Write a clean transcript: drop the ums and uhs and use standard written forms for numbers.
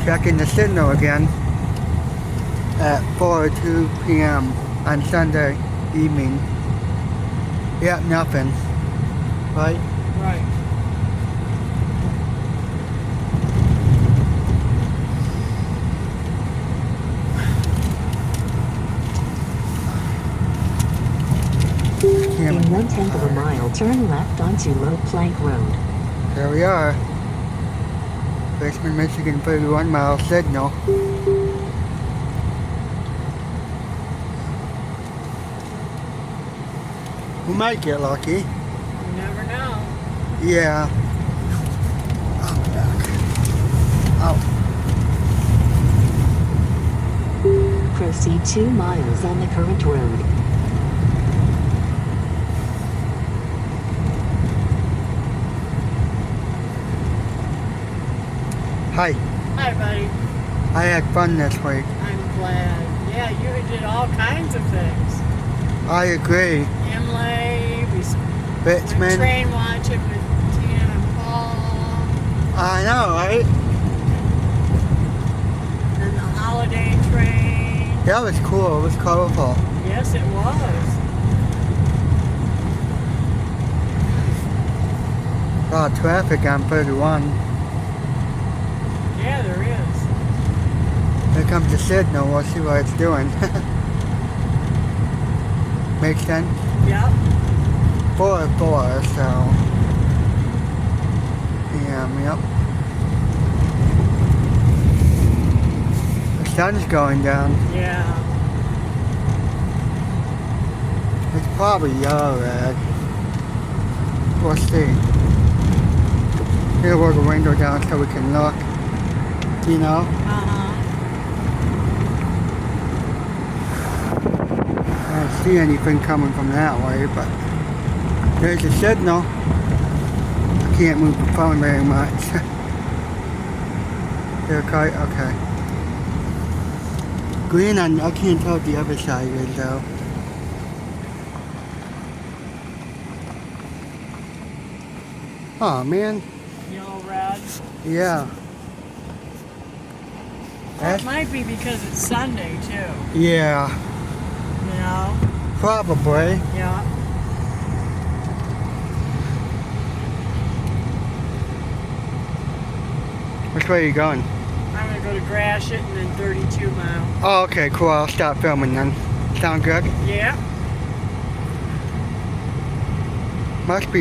checking the signal again at 4:02 p.m. on Sunday evening. Yep, nothing. Right? Right. In 1/10 of a mile, turn left onto Low Plank Road. There we are. Richmond, Michigan, 31 mile signal. We might get lucky. You never know. Yeah. Oh, my back. Oh. Proceed 2 miles on the current road. Hi. Hi, buddy. I had fun this week. I'm glad. Yeah, you did all kinds of things. I agree. Imlay, we went Richmond. train watching with Tina and Paul, I know, right? and the holiday train. That was cool. It was colorful. Yes, it was. A lot of traffic on 31. Yeah, there is. Here comes the signal. We'll see what it's doing. Makes sense? Yep. 4:04, so. Yep. The sun's going down. Yeah. It's probably yellow red. We'll see. Here, we'll the window down so we can look. You know? I don't see anything coming from that way, but there's a signal. I can't move the phone very much. There, okay. Green on, I can't tell what the other side is though. Oh man. Yellow, red. Yeah. That might be because it's Sunday, too. Yeah. You know? Probably. Yeah. Which way are you going? I'm going to go to Gratiot and then 32 mile. Oh, okay, cool. I'll stop filming then. Sound good? Yeah. Must be